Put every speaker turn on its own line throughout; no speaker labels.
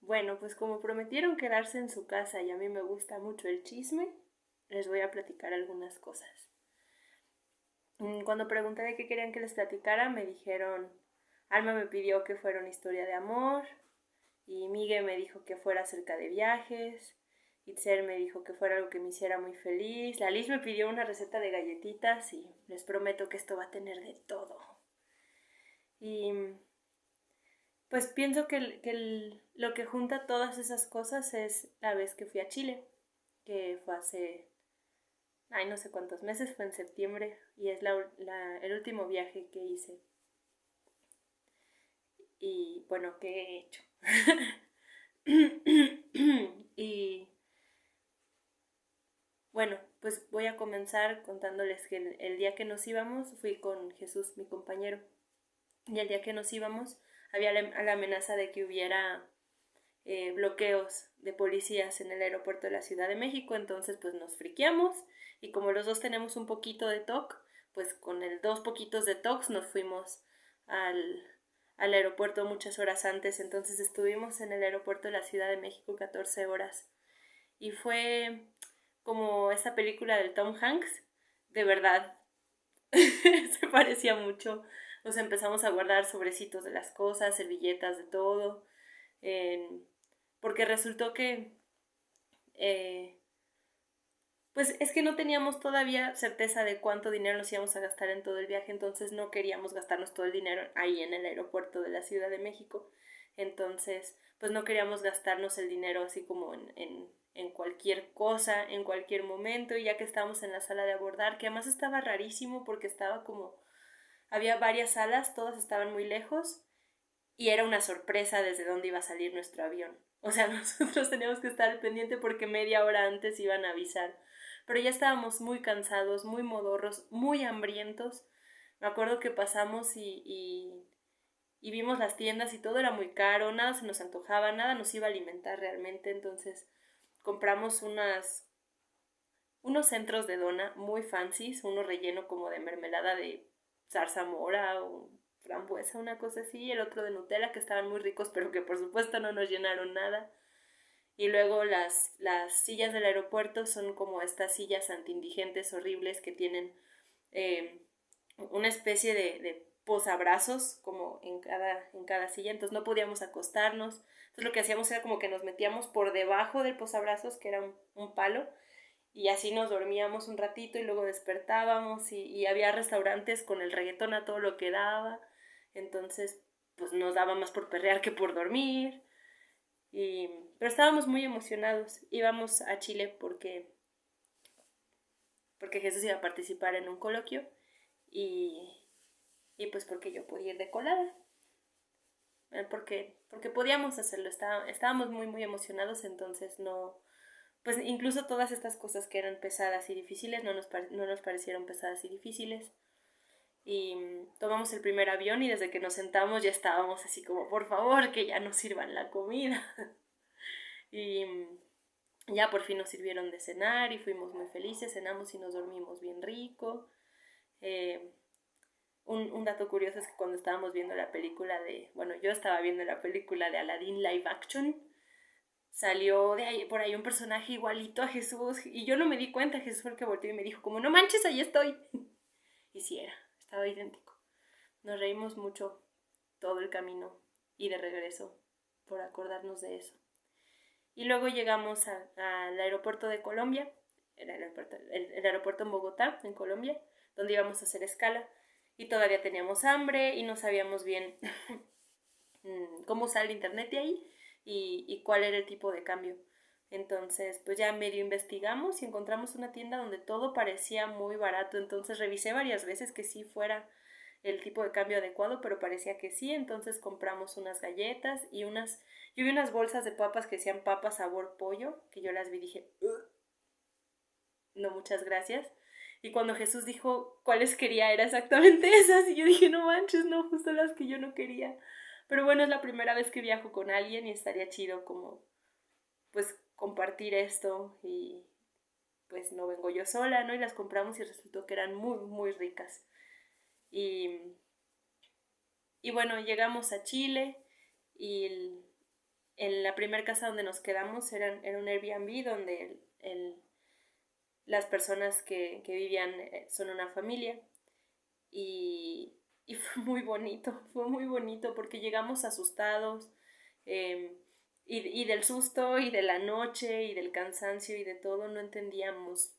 Bueno, pues como prometieron quedarse en su casa y a mí me gusta mucho el chisme, les voy a platicar algunas cosas. Cuando pregunté de qué querían que les platicara, me dijeron, Alma me pidió que fuera una historia de amor, y Migue me dijo que fuera acerca de viajes, Itzel me dijo que fuera algo que me hiciera muy feliz, la Liz me pidió una receta de galletitas y les prometo que esto va a tener de todo. Y pues pienso que lo que junta todas esas cosas es la vez que fui a Chile, que fue hace, ay, no sé cuántos meses, fue en septiembre y es el último viaje que hice y bueno, que he hecho. Y bueno, pues voy a comenzar contándoles que el día que nos íbamos fui con Jesús, mi compañero, y el día que nos íbamos había la amenaza de que hubiera bloqueos de policías en el aeropuerto de la Ciudad de México, entonces pues nos friqueamos y como los dos tenemos un poquito de TOC, pues con el dos poquitos de TOC nos fuimos al, al aeropuerto muchas horas antes, entonces estuvimos en el aeropuerto de la Ciudad de México 14 horas y fue como esa película del Tom Hanks, de verdad, se parecía mucho. Nos empezamos a guardar sobrecitos de las cosas, servilletas, de todo, en- porque resultó que eh, pues es que no teníamos todavía certeza de cuánto dinero nos íbamos a gastar en todo el viaje, entonces no queríamos gastarnos todo el dinero ahí en el aeropuerto de la Ciudad de México. Entonces, pues no queríamos gastarnos el dinero así como en cualquier cosa, en cualquier momento, y ya que estábamos en la sala de abordar, que además estaba rarísimo porque estaba como, había varias salas, todas estaban muy lejos, y era una sorpresa desde dónde iba a salir nuestro avión. O sea, nosotros teníamos que estar al pendiente porque media hora antes iban a avisar. Pero ya estábamos muy cansados, muy modorros, muy hambrientos. Me acuerdo que pasamos y vimos las tiendas y todo era muy caro, nada se nos antojaba, nada nos iba a alimentar realmente. Entonces compramos unos centros de dona muy fancies, uno relleno como de mermelada de zarzamora o frambuesa, una cosa así, y el otro de Nutella, que estaban muy ricos, pero que por supuesto no nos llenaron nada. Y luego las sillas del aeropuerto son como estas sillas antiindigentes horribles que tienen eh, una especie de posabrazos como en cada silla, entonces no podíamos acostarnos. Entonces lo que hacíamos era como que nos metíamos por debajo del posabrazos, que era un palo, y así nos dormíamos un ratito y luego despertábamos y había restaurantes con el reggaetón a todo lo que daba, entonces pues nos daba más por perrear que por dormir, y, pero estábamos muy emocionados, íbamos a Chile porque Jesús iba a participar en un coloquio y, y pues porque yo podía ir de colada, porque podíamos hacerlo, estábamos muy muy emocionados, entonces no, pues incluso todas estas cosas que eran pesadas y difíciles no nos parecieron pesadas y difíciles. Y tomamos el primer avión y desde que nos sentamos ya estábamos así como, por favor, que ya nos sirvan la comida. Y ya por fin nos sirvieron de cenar y fuimos muy felices, cenamos y nos dormimos bien rico. Eh, un dato curioso es que cuando estábamos viendo la película bueno, yo estaba viendo la película de Aladdin live action, salió de ahí, por ahí un personaje igualito a Jesús y yo no me di cuenta, Jesús fue el que volteó y me dijo como no manches, ahí estoy. Y sí era, estaba idéntico. Nos reímos mucho todo el camino y de regreso por acordarnos de eso. Y luego llegamos al aeropuerto de Colombia, el aeropuerto en Bogotá, en Colombia, donde íbamos a hacer escala. Y todavía teníamos hambre y no sabíamos bien cómo usar el internet de ahí y cuál era el tipo de cambio. Entonces, pues ya medio investigamos y encontramos una tienda donde todo parecía muy barato. Entonces revisé varias veces que sí fuera el tipo de cambio adecuado, pero parecía que sí. Entonces compramos unas galletas y yo vi unas bolsas de papas que decían papas sabor pollo, que yo las vi y dije, no, muchas gracias. Y cuando Jesús dijo cuáles quería, era exactamente esas. Y yo dije, no manches, no, justo las que yo no quería. Pero bueno, es la primera vez que viajo con alguien y estaría chido como, pues, compartir esto. Y pues no vengo yo sola, ¿no? Y las compramos y resultó que eran muy, muy ricas. Y, y bueno, llegamos a Chile y en la primera casa donde nos quedamos era un Airbnb donde las personas que vivían son una familia y fue muy bonito porque llegamos asustados eh, y del susto y de la noche y del cansancio y de todo no entendíamos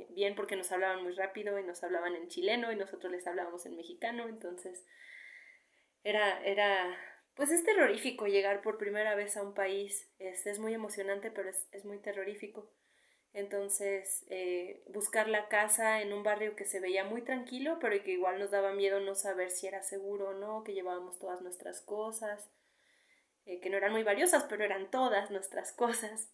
bien porque nos hablaban muy rápido y nos hablaban en chileno y nosotros les hablábamos en mexicano, entonces era pues es terrorífico llegar por primera vez a un país, es muy emocionante pero es muy terrorífico. Entonces, buscar la casa en un barrio que se veía muy tranquilo, pero que igual nos daba miedo no saber si era seguro o no, que llevábamos todas nuestras cosas, que no eran muy valiosas, pero eran todas nuestras cosas.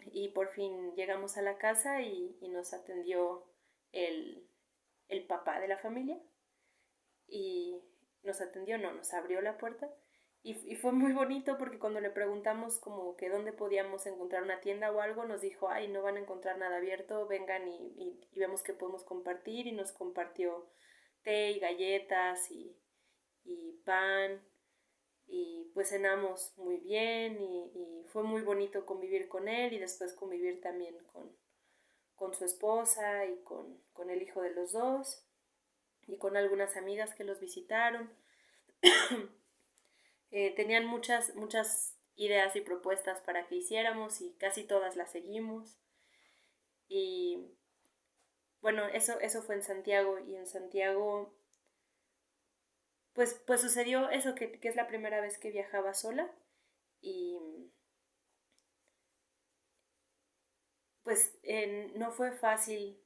Y por fin llegamos a la casa y nos atendió el, el papá de la familia y nos atendió, no, nos abrió la puerta y fue muy bonito porque cuando le preguntamos como que dónde podíamos encontrar una tienda o algo, nos dijo, ay, no van a encontrar nada abierto, vengan y vemos que podemos compartir y nos compartió té y galletas y pan y pues cenamos muy bien y fue muy bonito convivir con él y después convivir también con su esposa y con el hijo de los dos y con algunas amigas que los visitaron. Tenían muchas ideas y propuestas para que hiciéramos y casi todas las seguimos. Y bueno, eso fue en Santiago y en Santiago pues sucedió eso que es la primera vez que viajaba sola y pues no fue fácil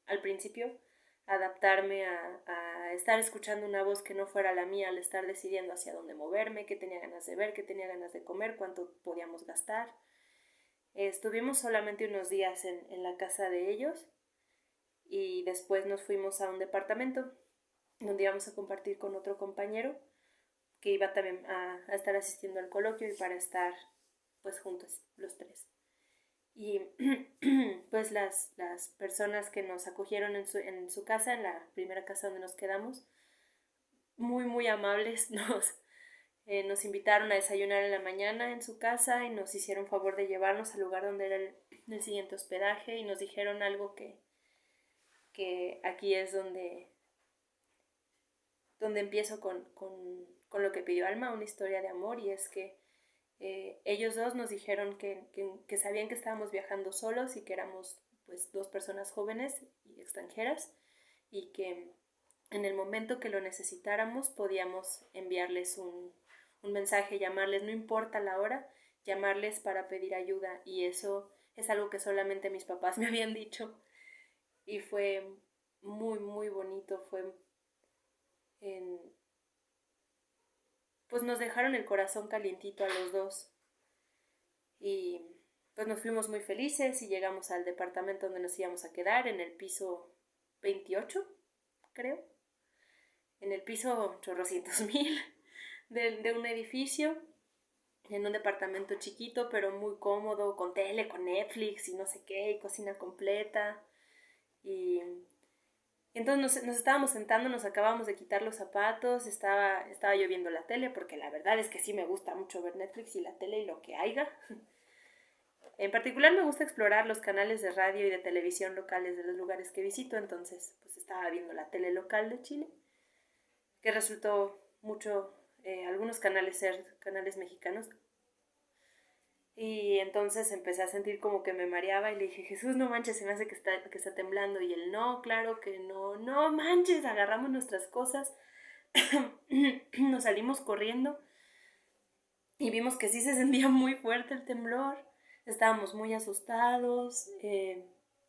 al principio adaptarme a estar escuchando una voz que no fuera la mía, al estar decidiendo hacia dónde moverme, qué tenía ganas de ver, qué tenía ganas de comer, cuánto podíamos gastar. Estuvimos solamente unos días en la casa de ellos y después nos fuimos a un departamento donde íbamos a compartir con otro compañero que iba también a estar asistiendo al coloquio y para estar pues juntos los tres. Y pues las personas que nos acogieron en su casa, en la primera casa donde nos quedamos, muy amables, nos invitaron a desayunar en la mañana en su casa y nos hicieron favor de llevarnos al lugar donde era el siguiente hospedaje y nos dijeron algo que aquí es donde empiezo con lo que pidió Alma, una historia de amor, y es que ellos dos nos dijeron que sabían que estábamos viajando solos y que éramos pues dos personas jóvenes y extranjeras y que en el momento que lo necesitáramos podíamos enviarles un mensaje, llamarles, no importa la hora, llamarles para pedir ayuda y eso es algo que solamente mis papás me habían dicho y fue muy bonito, fue en, pues nos dejaron el corazón calientito a los dos y pues nos fuimos muy felices y llegamos al departamento donde nos íbamos a quedar en el piso 28, creo, en el piso chorrocientos mil de un edificio, en un departamento chiquito pero muy cómodo, con tele, con Netflix y no sé qué, y cocina completa. Y entonces nos estábamos sentando, nos acabamos de quitar los zapatos, estaba yo viendo la tele, porque la verdad es que sí me gusta mucho ver Netflix y la tele y lo que haya. En particular me gusta explorar los canales de radio y de televisión locales de los lugares que visito, entonces pues estaba viendo la tele local de Chile, que resultó mucho, algunos canales ser canales mexicanos. Y entonces empecé a sentir como que me mareaba y le dije, Jesús, no manches, se me hace que está temblando. Y él, no, claro que no, no manches, agarramos nuestras cosas, nos salimos corriendo y vimos que sí se sentía muy fuerte el temblor. Estábamos muy asustados,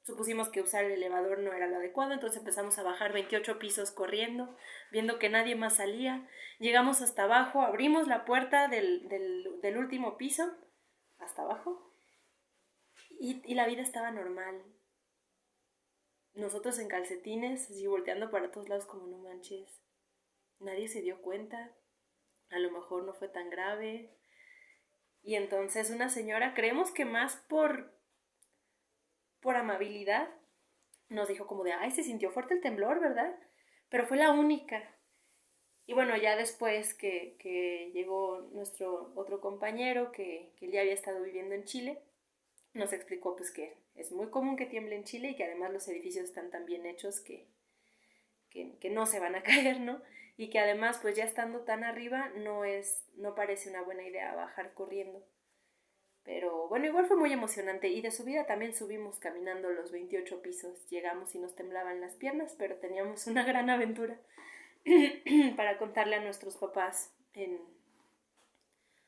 supusimos que usar el elevador no era lo adecuado, entonces empezamos a bajar 28 pisos corriendo, viendo que nadie más salía. Llegamos hasta abajo, abrimos la puerta del último piso, hasta abajo, y la vida estaba normal. Nosotros en calcetines, así volteando para todos lados como no manches. Nadie se dio cuenta, a lo mejor no fue tan grave. Y entonces una señora, creemos que más por amabilidad, nos dijo como de, ay, se sintió fuerte el temblor, ¿verdad? Pero fue la única. Y bueno, ya después que llegó nuestro otro compañero que él ya había estado viviendo en Chile, nos explicó pues que es muy común que tiemble en Chile y que además los edificios están tan bien hechos que no se van a caer, ¿no? Y que además pues ya estando tan arriba no parece una buena idea bajar corriendo. Pero bueno, igual fue muy emocionante y de subida también subimos caminando los 28 pisos. Llegamos y nos temblaban las piernas, pero teníamos una gran aventura para contarle a nuestros papás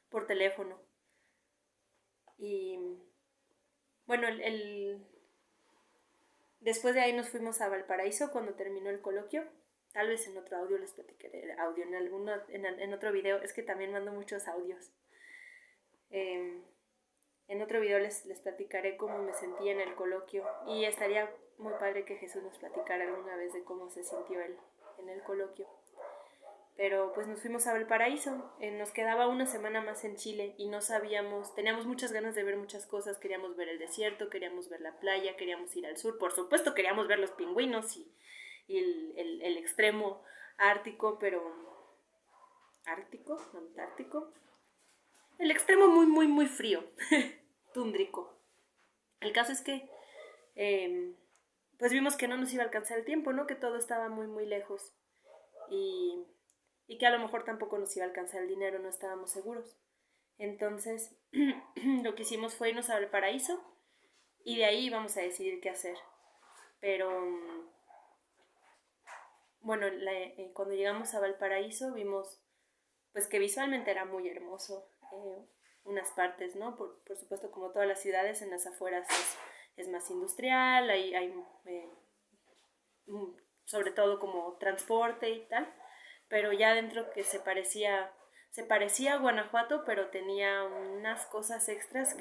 por teléfono. Y bueno, después de ahí nos fuimos a Valparaíso cuando terminó el coloquio. Tal vez en otro audio les platicaré audio, en otro video. Es que también mando muchos audios. Eh, en otro video les platicaré cómo me sentí en el coloquio. Y estaría muy padre que Jesús nos platicara alguna vez de cómo se sintió él en el coloquio. Pero pues nos fuimos a Valparaíso, nos quedaba una semana más en Chile y no sabíamos, teníamos muchas ganas de ver muchas cosas, queríamos ver el desierto, queríamos ver la playa, queríamos ir al sur, por supuesto queríamos ver los pingüinos y el extremo ártico, pero ártico, antártico, el extremo muy muy muy frío, túndrico. El caso es que pues vimos que no nos iba a alcanzar el tiempo, ¿no? Que todo estaba muy muy lejos y que a lo mejor tampoco nos iba a alcanzar el dinero, no estábamos seguros. Entonces, lo que hicimos fue irnos a Valparaíso y de ahí íbamos a decidir qué hacer. Pero, bueno, cuando llegamos a Valparaíso vimos pues que visualmente era muy hermoso. Unas partes, ¿no? Por supuesto, como todas las ciudades, en las afueras es más industrial, hay sobre todo como transporte y tal, pero ya dentro que se parecía a Guanajuato, pero tenía unas cosas extras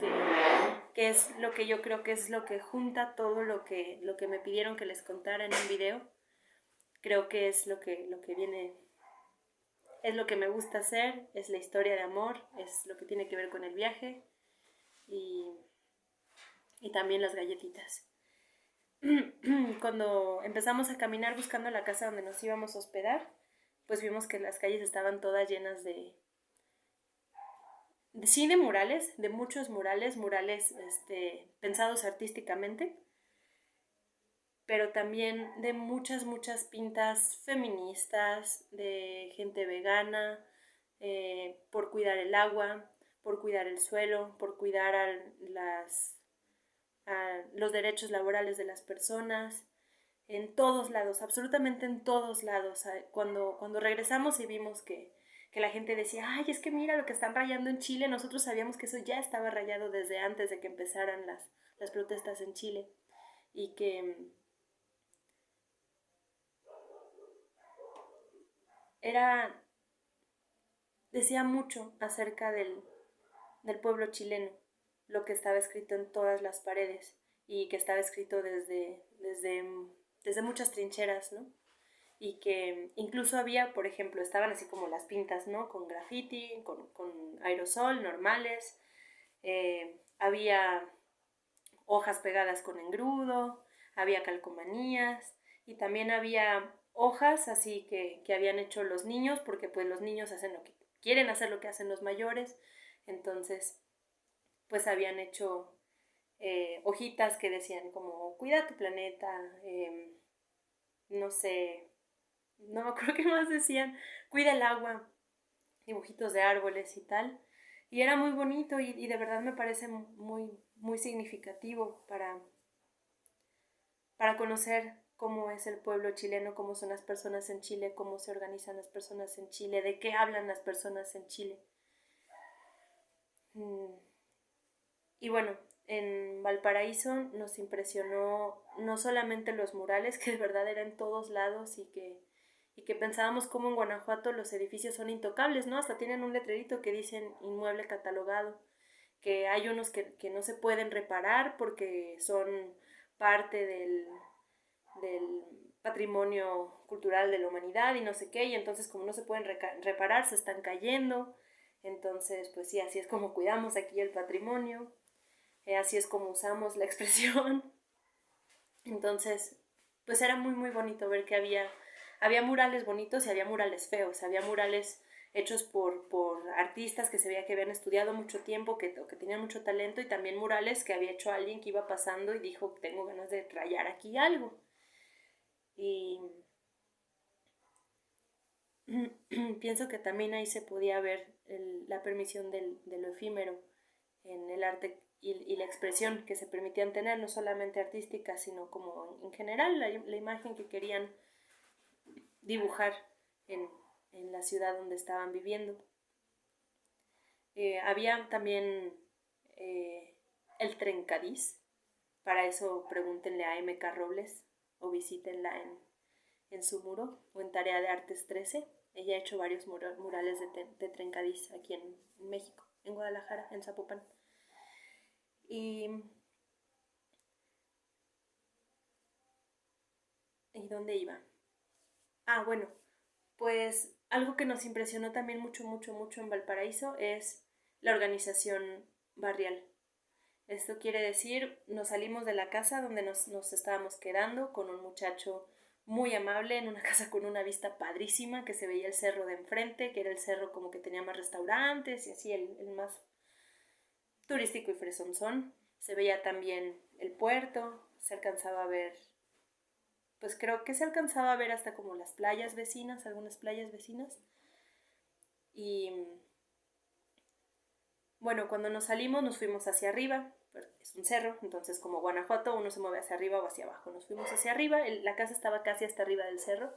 que es lo que yo creo que es lo que junta todo lo que me pidieron que les contara en un video. Creo que es lo que viene, es lo que me gusta hacer, es la historia de amor, es lo que tiene que ver con el viaje y, y también las galletitas. Cuando empezamos a caminar buscando la casa donde nos íbamos a hospedar, pues vimos que las calles estaban todas llenas sí, de murales, de muchos murales, pensados artísticamente, pero también de muchas pintas feministas, de gente vegana, por cuidar el agua, por cuidar el suelo, por cuidar a los derechos laborales de las personas, en todos lados, absolutamente en todos lados. Cuando regresamos y vimos que la gente decía, ay, es que mira lo que están rayando en Chile, nosotros sabíamos que eso ya estaba rayado desde antes de que empezaran las protestas en Chile y que era, decía mucho acerca del pueblo chileno, lo que estaba escrito en todas las paredes y que estaba escrito desde muchas trincheras, ¿no? Y que incluso había, por ejemplo, estaban así como las pintas, ¿no? Con graffiti, con aerosol, normales. Había hojas pegadas con engrudo, había calcomanías y también había hojas así que habían hecho los niños, porque pues los niños hacen lo que quieren hacer lo que hacen los mayores, entonces pues habían hecho hojitas que decían como cuida tu planeta, no sé, no me acuerdo qué más decían, cuida el agua, dibujitos de árboles y tal. Y era muy bonito y de verdad me parece muy, muy significativo para conocer cómo es el pueblo chileno, cómo son las personas en Chile, cómo se organizan las personas en Chile, de qué hablan las personas en Chile. Y bueno, en Valparaíso nos impresionó no solamente los murales, que de verdad eran en todos lados y que pensábamos como en Guanajuato los edificios son intocables, ¿no? Hasta tienen un letrerito que dicen inmueble catalogado, que hay unos que no se pueden reparar porque son parte del patrimonio cultural de la humanidad y no sé qué, y entonces como no se pueden reparar, se están cayendo. Entonces, pues sí, así es como cuidamos aquí el patrimonio, así es como usamos la expresión. Entonces, pues era muy, muy bonito ver que había murales bonitos y había murales feos, había murales hechos por artistas que se veía que habían estudiado mucho tiempo, que tenían mucho talento, y también murales que había hecho alguien que iba pasando y dijo, tengo ganas de rayar aquí algo. Y pienso que también ahí se podía ver la permisión de lo efímero en el arte y la expresión que se permitían tener, no solamente artística, sino como en general la imagen que querían dibujar en la ciudad donde estaban viviendo. Había también el Trencadís, para eso pregúntenle a M.K. Robles o visítenla en su muro o en Tarea de Artes 13. Ella ha hecho varios murales de Trencadís aquí en México, en Guadalajara, en Zapopan. ¿Y dónde iba? Ah, bueno, pues algo que nos impresionó también mucho, mucho, mucho en Valparaíso es la organización barrial. Esto quiere decir, nos salimos de la casa donde nos estábamos quedando con un muchacho muy amable en una casa con una vista padrísima, que se veía el cerro de enfrente, que era el cerro como que tenía más restaurantes y así el más turístico y fresonzón. Se veía también el puerto, se alcanzaba a ver, pues creo que se alcanzaba a ver hasta como las playas vecinas, algunas playas vecinas. Y bueno, cuando nos salimos nos fuimos hacia arriba, es un cerro, entonces como Guanajuato uno se mueve hacia arriba o hacia abajo. Nos fuimos hacia arriba, la casa estaba casi hasta arriba del cerro,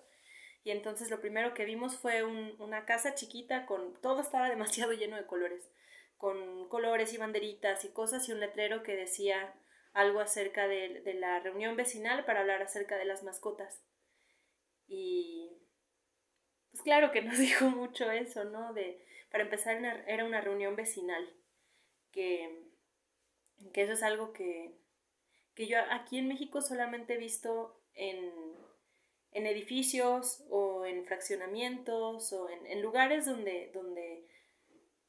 y entonces lo primero que vimos fue una casa chiquita todo estaba demasiado lleno de colores, con colores y banderitas y cosas, y un letrero que decía algo acerca de la reunión vecinal para hablar acerca de las mascotas. Y pues claro que nos dijo mucho eso, ¿no? Para empezar era una reunión vecinal, que, que eso es algo que yo aquí en México solamente he visto en edificios o en fraccionamientos o en lugares donde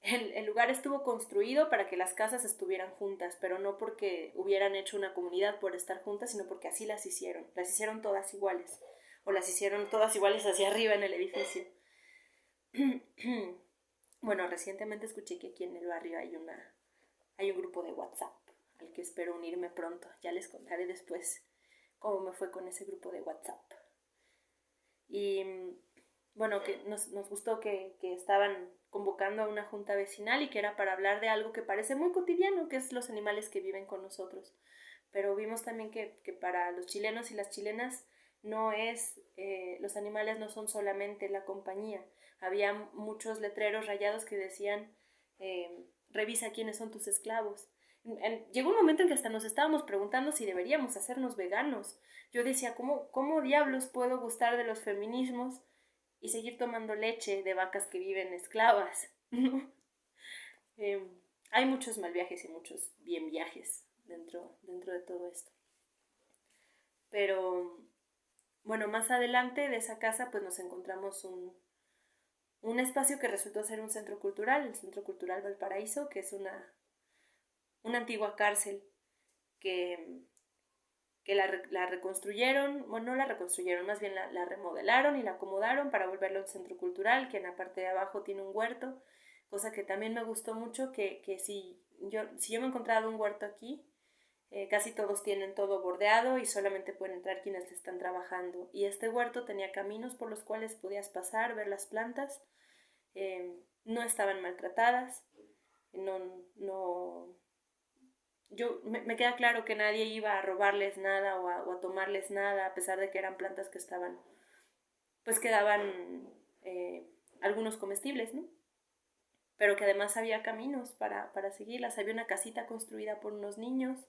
el lugar estuvo construido para que las casas estuvieran juntas, pero no porque hubieran hecho una comunidad por estar juntas, sino porque así las hicieron todas iguales, o las hicieron todas iguales hacia arriba en el edificio. Bueno, recientemente escuché que aquí en el barrio hay un grupo de WhatsApp al que espero unirme pronto. Ya les contaré después cómo me fue con ese grupo de WhatsApp. Y bueno, que nos gustó que estaban convocando a una junta vecinal y que era para hablar de algo que parece muy cotidiano, que es los animales que viven con nosotros. Pero vimos también que para los chilenos y las chilenas los animales no son solamente la compañía. Había muchos letreros rayados que decían, revisa quiénes son tus esclavos. Llegó un momento en que hasta nos estábamos preguntando si deberíamos hacernos veganos. Yo decía, ¿cómo diablos puedo gustar de los feminismos y seguir tomando leche de vacas que viven esclavas? eh, Hay muchos mal viajes y muchos bien viajes dentro de todo esto. Pero bueno, más adelante de esa casa pues nos encontramos un espacio que resultó ser un centro cultural, el Centro Cultural Valparaíso, que es una antigua cárcel que, que la reconstruyeron, bueno, no la reconstruyeron, más bien la remodelaron y la acomodaron para volverlo un centro cultural, que en la parte de abajo tiene un huerto, cosa que también me gustó mucho, que si yo me he encontrado un huerto aquí, casi todos tienen todo bordeado y solamente pueden entrar quienes están trabajando. Y este huerto tenía caminos por los cuales podías pasar, ver las plantas, no estaban maltratadas, no me queda claro que nadie iba a robarles nada o a tomarles nada, a pesar de que eran plantas que estaban, pues que daban algunos comestibles, ¿no? Pero que además había caminos para seguirlas, había una casita construida por unos niños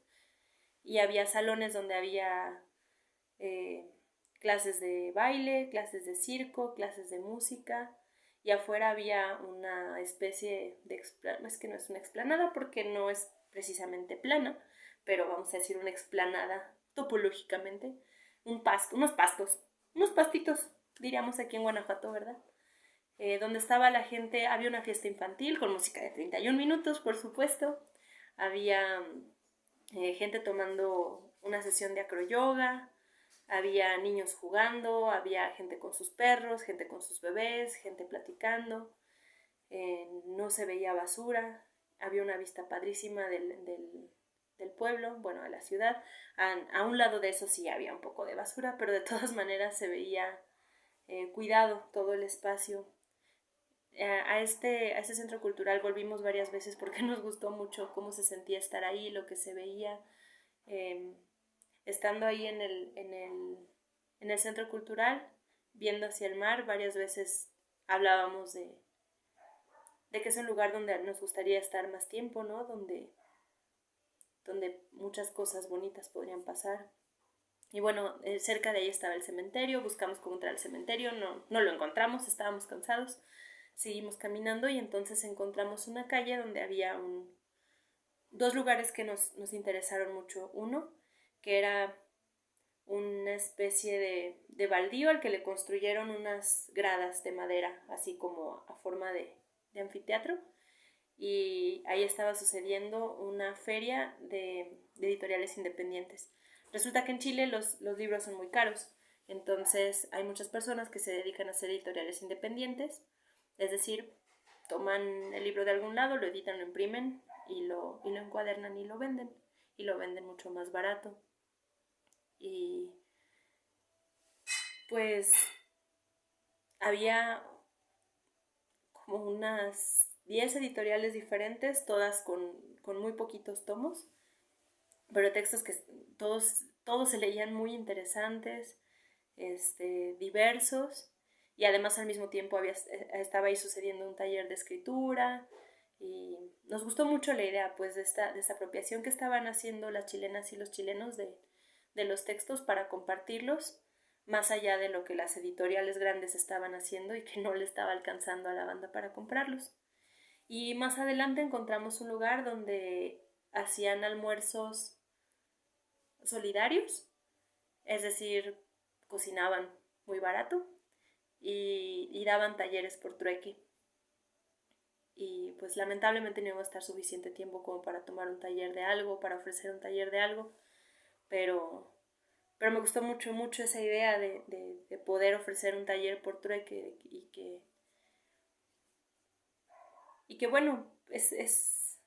y había salones donde había clases de baile, clases de circo, clases de música, y afuera había una especie es que no es una explanada porque no es precisamente plana, pero vamos a decir una explanada topológicamente, unos pastitos, diríamos aquí en Guanajuato, ¿verdad? Donde estaba la gente, había una fiesta infantil con música de 31 minutos, por supuesto, había gente tomando una sesión de acroyoga, Había niños jugando, había gente con sus perros, gente con sus bebés, gente platicando, no se veía basura, había una vista padrísima del pueblo, bueno, de la ciudad. A un lado de eso sí había un poco de basura, pero de todas maneras se veía cuidado todo el espacio. A este centro cultural volvimos varias veces porque nos gustó mucho cómo se sentía estar ahí, lo que se veía. Eh, Estando ahí en el centro cultural, viendo hacia el mar, varias veces hablábamos de que es un lugar donde nos gustaría estar más tiempo, ¿no? Donde muchas cosas bonitas podrían pasar. Y bueno, cerca de ahí estaba el cementerio, buscamos cómo entrar al cementerio, no lo encontramos, estábamos cansados, seguimos caminando y entonces encontramos una calle donde había dos lugares que nos interesaron mucho. Uno, que era una especie de baldío al que le construyeron unas gradas de madera, así como a forma de anfiteatro, y ahí estaba sucediendo una feria de editoriales independientes. Resulta que en Chile los libros son muy caros, entonces hay muchas personas que se dedican a hacer editoriales independientes, es decir, toman el libro de algún lado, lo editan, lo imprimen y lo encuadernan y lo venden mucho más barato. Y pues había como unas 10 editoriales diferentes, todas con muy poquitos tomos, pero textos que todos se leían muy interesantes, diversos, y además al mismo tiempo estaba ahí sucediendo un taller de escritura, y nos gustó mucho la idea pues de esta apropiación que estaban haciendo las chilenas y los chilenos de los textos para compartirlos más allá de lo que las editoriales grandes estaban haciendo y que no le estaba alcanzando a la banda para comprarlos. Y más adelante encontramos un lugar donde hacían almuerzos solidarios, es decir, cocinaban muy barato y daban talleres por trueque. Y pues lamentablemente no iba a estar suficiente tiempo como para tomar un taller de algo, para ofrecer un taller de algo, pero me gustó mucho, mucho esa idea de poder ofrecer un taller por trueque y que bueno, es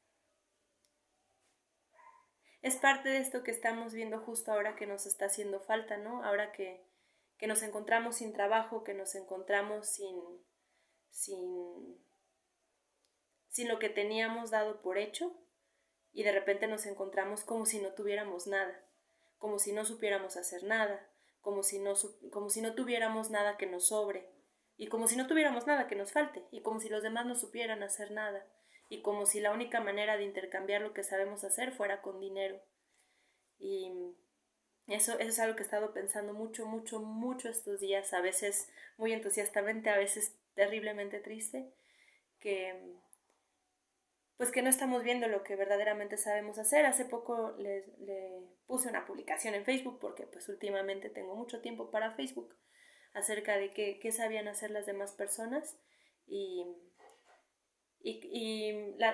parte de esto que estamos viendo justo ahora que nos está haciendo falta, ¿no? Ahora que nos encontramos sin trabajo, que nos encontramos sin, sin lo que teníamos dado por hecho y de repente nos encontramos como si no tuviéramos nada, como si no supiéramos hacer nada, como si no tuviéramos nada que nos sobre y como si no tuviéramos nada que nos falte y como si los demás no supieran hacer nada y como si la única manera de intercambiar lo que sabemos hacer fuera con dinero. Y eso es algo que he estado pensando mucho, mucho, mucho estos días, a veces muy entusiastamente, a veces terriblemente triste, que pues que no estamos viendo lo que verdaderamente sabemos hacer. Hace poco le puse una publicación en Facebook porque pues últimamente tengo mucho tiempo para Facebook acerca de qué sabían hacer las demás personas y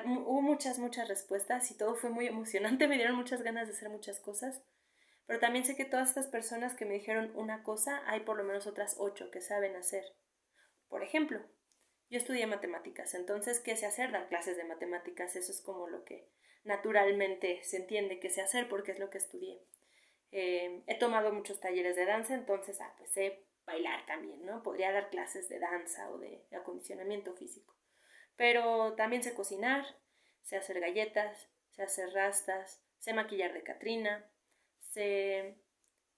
hubo muchas respuestas y todo fue muy emocionante, me dieron muchas ganas de hacer muchas cosas, pero también sé que todas estas personas que me dijeron una cosa, hay por lo menos otras 8 que saben hacer. Por ejemplo, yo estudié matemáticas, entonces, ¿qué sé hacer? Dar clases de matemáticas, eso es como lo que naturalmente se entiende que sé hacer porque es lo que estudié. He tomado muchos talleres de danza, entonces, pues sé bailar también, ¿no? Podría dar clases de danza o de acondicionamiento físico. Pero también sé cocinar, sé hacer galletas, sé hacer rastas, sé maquillar de Catrina, sé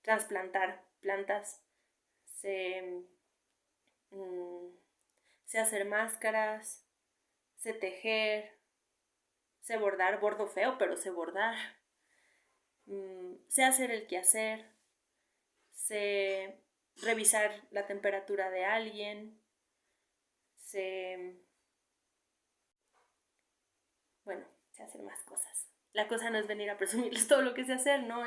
trasplantar plantas, sé, sé hacer máscaras, sé tejer, sé bordar, bordo feo, pero sé bordar, sé hacer el quehacer, sé revisar la temperatura de alguien, sé, bueno, sé hacer más cosas. La cosa no es venir a presumirles todo lo que sé hacer, no,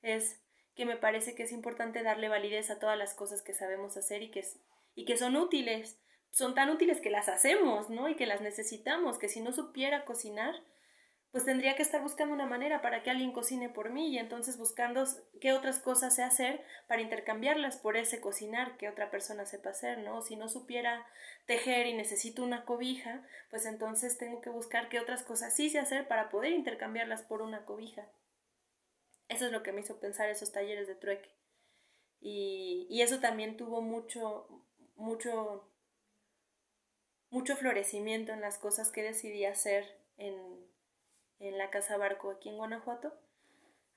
es que me parece que es importante darle validez a todas las cosas que sabemos hacer y que son útiles. Son tan útiles que las hacemos, ¿no? Y que las necesitamos, que si no supiera cocinar, pues tendría que estar buscando una manera para que alguien cocine por mí y entonces buscando qué otras cosas sé hacer para intercambiarlas por ese cocinar que otra persona sepa hacer, ¿no? Si no supiera tejer y necesito una cobija, pues entonces tengo que buscar qué otras cosas sí sé hacer para poder intercambiarlas por una cobija. Eso es lo que me hizo pensar esos talleres de trueque. Y eso también tuvo mucho, mucho florecimiento en las cosas que decidí hacer en la Casa Barco aquí en Guanajuato,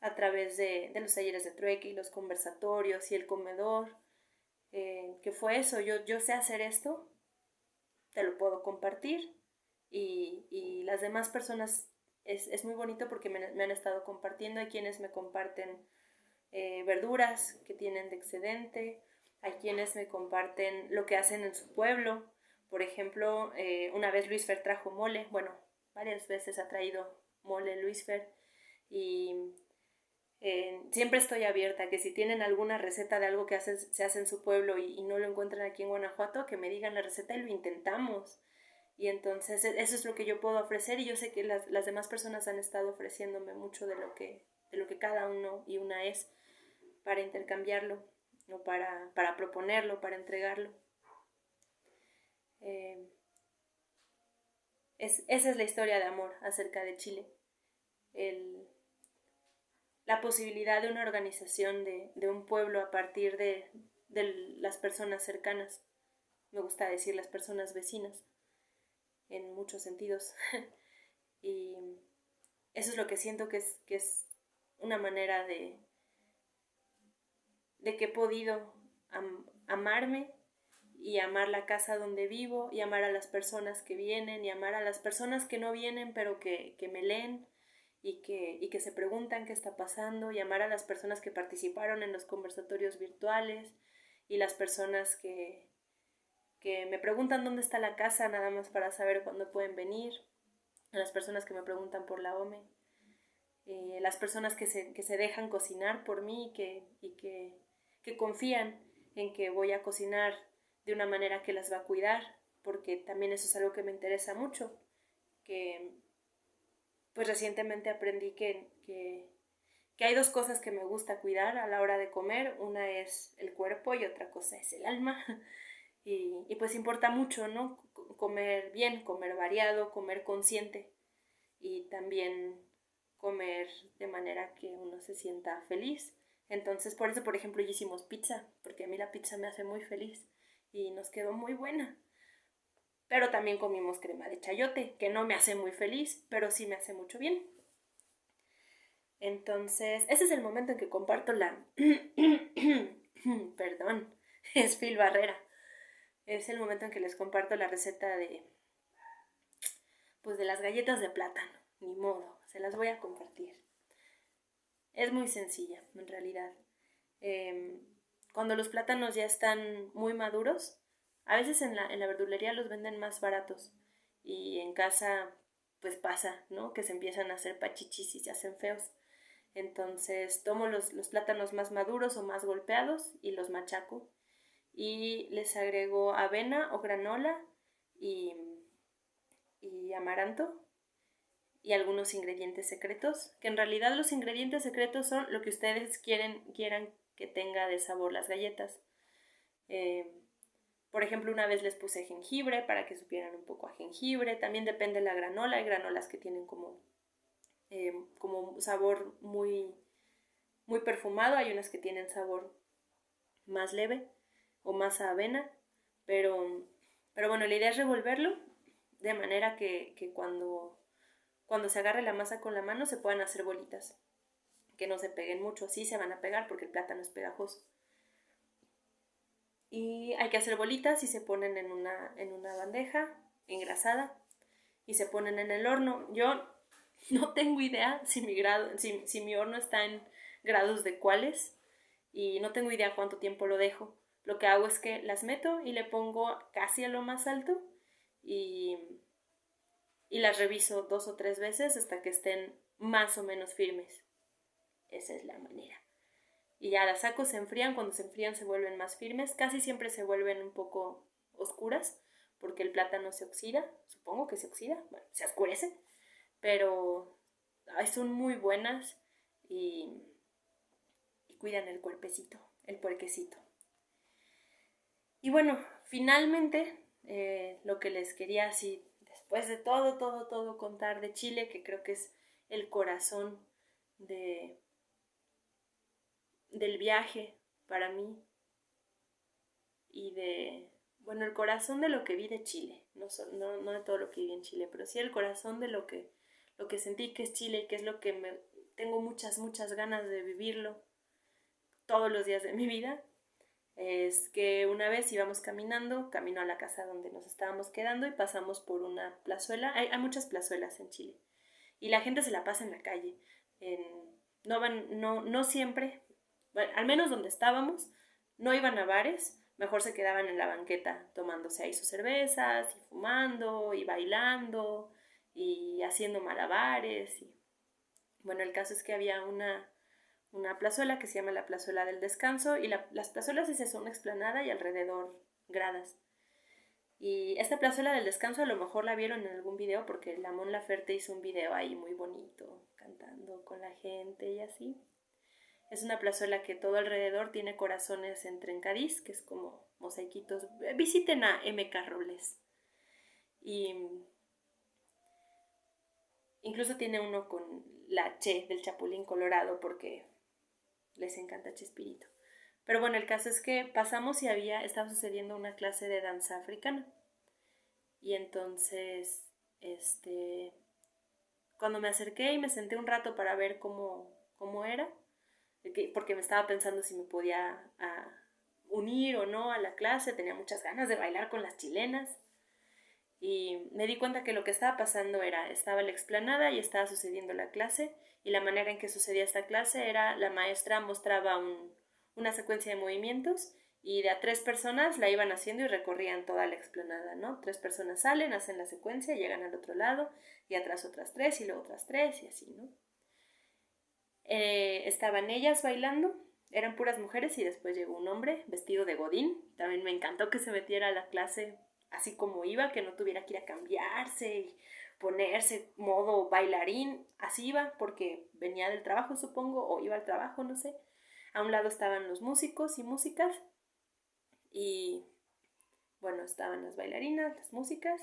a través de los talleres de trueque y los conversatorios y el comedor, que fue eso, yo sé hacer esto, te lo puedo compartir y las demás personas es muy bonito porque me han estado compartiendo, hay quienes me comparten verduras que tienen de excedente, hay quienes me comparten lo que hacen en su pueblo, por ejemplo, una vez Luis Fer trajo mole, bueno, varias veces ha traído mole Luis Fer y siempre estoy abierta, que si tienen alguna receta de algo que se hace en su pueblo y no lo encuentran aquí en Guanajuato, que me digan la receta y lo intentamos. Y entonces eso es lo que yo puedo ofrecer y yo sé que las demás personas han estado ofreciéndome mucho de lo que cada uno y una es para intercambiarlo o para proponerlo, para entregarlo. Esa es la historia de amor acerca de Chile. El, la posibilidad de una organización de un pueblo a partir de las personas cercanas. Me gusta decir las personas vecinas, en muchos sentidos. Y eso es lo que siento que es una manera de que he podido amarme y amar la casa donde vivo y amar a las personas que vienen y amar a las personas que no vienen pero que me leen y que se preguntan qué está pasando y amar a las personas que participaron en los conversatorios virtuales y las personas que me preguntan dónde está la casa nada más para saber cuándo pueden venir, a las personas que me preguntan por la OME, las personas que se dejan cocinar por mí que confían en que voy a cocinar de una manera que las va a cuidar, porque también eso es algo que me interesa mucho, que pues recientemente aprendí que hay dos cosas que me gusta cuidar a la hora de comer, una es el cuerpo y otra cosa es el alma, y pues importa mucho, ¿no? Comer bien, comer variado, comer consciente y también comer de manera que uno se sienta feliz. Entonces, por eso, por ejemplo, ya hicimos pizza, porque a mí la pizza me hace muy feliz y nos quedó muy buena. Pero también comimos crema de chayote, que no me hace muy feliz, pero sí me hace mucho bien. Entonces, ese es el momento en que comparto la... Perdón, es Phil Barrera. Es el momento en que les comparto la receta pues de las galletas de plátano. Ni modo, se las voy a compartir. Es muy sencilla, en realidad. Eh, Cuando los plátanos ya están muy maduros, a veces en la verdulería los venden más baratos y en casa pues pasa, ¿no? Que se empiezan a hacer pachichis y se hacen feos. Entonces tomo los plátanos más maduros o más golpeados y los machaco y les agrego avena o granola y, y amaranto y algunos ingredientes secretos, que en realidad los ingredientes secretos son lo que ustedes quieran que tenga de sabor las galletas. Eh, por ejemplo, una vez les puse jengibre para que supieran un poco a jengibre. También depende de la granola. Hay granolas que tienen como un sabor muy perfumado. Hay unas que tienen sabor más leve o más a avena. Pero bueno, la idea es revolverlo de manera que cuando se agarre la masa con la mano se puedan hacer bolitas. Que no se peguen mucho. Sí se van a pegar porque el plátano es pegajoso. Y hay que hacer bolitas y se ponen en una bandeja engrasada y se ponen en el horno. Yo no tengo idea si mi horno está en grados de cuáles y no tengo idea cuánto tiempo lo dejo. Lo que hago es que las meto y le pongo casi a lo más alto y, y las reviso 2 o 3 veces hasta que estén más o menos firmes. Esa es la manera. Y ya las saco, se enfrían, cuando se enfrían se vuelven más firmes, casi siempre se vuelven un poco oscuras porque el plátano se oxida, supongo que se oxida, bueno, se oscurece, pero ay, son muy buenas y, y cuidan el cuerpecito, el puerquecito. Y bueno, finalmente, lo que les quería así, después de todo contar de Chile, que creo que es el corazón de, del viaje para mí y de, bueno, el corazón de lo que vi de Chile, no de todo lo que viví en Chile, pero sí el corazón de lo que sentí que es Chile y que es lo que tengo muchas ganas de vivirlo todos los días de mi vida. Es que una vez íbamos caminando, camino a la casa donde nos estábamos quedando y pasamos por una plazuela. Hay muchas plazuelas en Chile y la gente se la pasa en la calle. En, no siempre, bueno, al menos donde estábamos, no iban a bares, mejor se quedaban en la banqueta tomándose ahí sus cervezas y fumando y bailando y haciendo malabares. Y, bueno, el caso es que había una plazuela que se llama la Plazuela del Descanso y las plazuelas es eso, una explanada y alrededor gradas. Y esta Plazuela del Descanso a lo mejor la vieron en algún video porque la Mon Laferte hizo un video ahí muy bonito, cantando con la gente y así. Es una plazuela que todo alrededor tiene corazones en trencadís, que es como mosaiquitos. Visiten a MK Robles. Y incluso tiene uno con la Che del Chapulín Colorado porque les encanta Chespirito. Pero bueno, el caso es que pasamos y estaba sucediendo una clase de danza africana. Y entonces, cuando me acerqué y me senté un rato para ver cómo era, porque me estaba pensando si me podía unir o no a la clase, tenía muchas ganas de bailar con las chilenas. Y me di cuenta que lo que estaba pasando estaba la explanada y estaba sucediendo la clase, y la manera en que sucedía esta clase era la maestra mostraba una secuencia de movimientos y de a 3 personas la iban haciendo y recorrían toda la explanada, ¿no? 3 personas salen, hacen la secuencia, llegan al otro lado y atrás otras 3 y luego otras 3 y así, ¿no? Estaban ellas bailando, eran puras mujeres y después llegó un hombre vestido de godín. También me encantó que se metiera a la clase así como iba, que no tuviera que ir a cambiarse y ponerse modo bailarín, así iba porque venía del trabajo supongo, o iba al trabajo, no sé. A un lado estaban los músicos y músicas y bueno, estaban las bailarinas, las músicas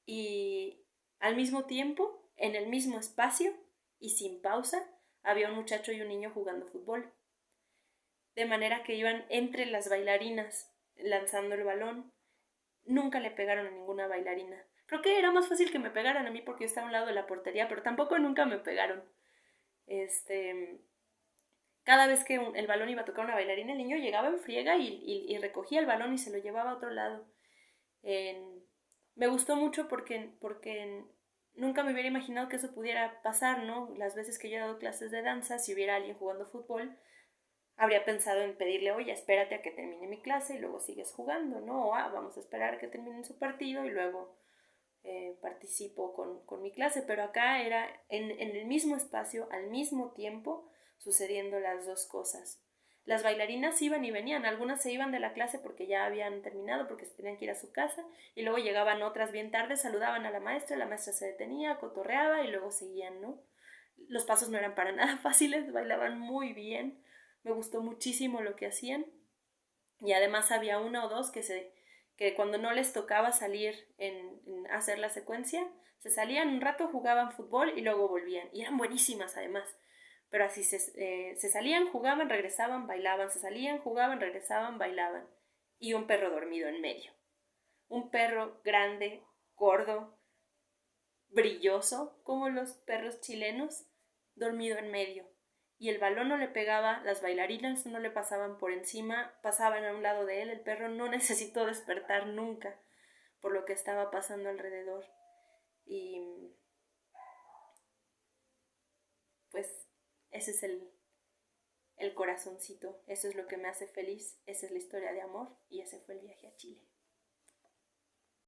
y al mismo tiempo, en el mismo espacio y sin pausa, había un muchacho y un niño jugando fútbol. De manera que iban entre las bailarinas lanzando el balón. Nunca le pegaron a ninguna bailarina. Creo que era más fácil que me pegaran a mí porque yo estaba a un lado de la portería, pero tampoco nunca me pegaron. Cada vez que el balón iba a tocar una bailarina, el niño llegaba en friega y recogía el balón y se lo llevaba a otro lado. Me gustó mucho porque nunca me hubiera imaginado que eso pudiera pasar, ¿no? Las veces que yo he dado clases de danza, si hubiera alguien jugando fútbol, habría pensado en pedirle, oye, espérate a que termine mi clase y luego sigues jugando, ¿no? O vamos a esperar a que termine su partido y luego participo con mi clase. Pero acá era en el mismo espacio, al mismo tiempo, sucediendo las dos cosas. Las bailarinas iban y venían, algunas se iban de la clase porque ya habían terminado, porque se tenían que ir a su casa, y luego llegaban otras bien tarde, saludaban a la maestra se detenía, cotorreaba y luego seguían, ¿no? Los pasos no eran para nada fáciles, bailaban muy bien, me gustó muchísimo lo que hacían, y además había una o dos que cuando no les tocaba salir en hacer la secuencia, se salían un rato, jugaban fútbol y luego volvían, y eran buenísimas además. Pero así se salían, jugaban, regresaban, bailaban, se salían, jugaban, regresaban, bailaban. Y un perro dormido en medio. Un perro grande, gordo, brilloso, como los perros chilenos, dormido en medio. Y el balón no le pegaba, las bailarinas no le pasaban por encima, pasaban a un lado de él, el perro no necesitó despertar nunca por lo que estaba pasando alrededor. Y pues ese es el corazoncito, eso es lo que me hace feliz, esa es la historia de amor y ese fue el viaje a Chile.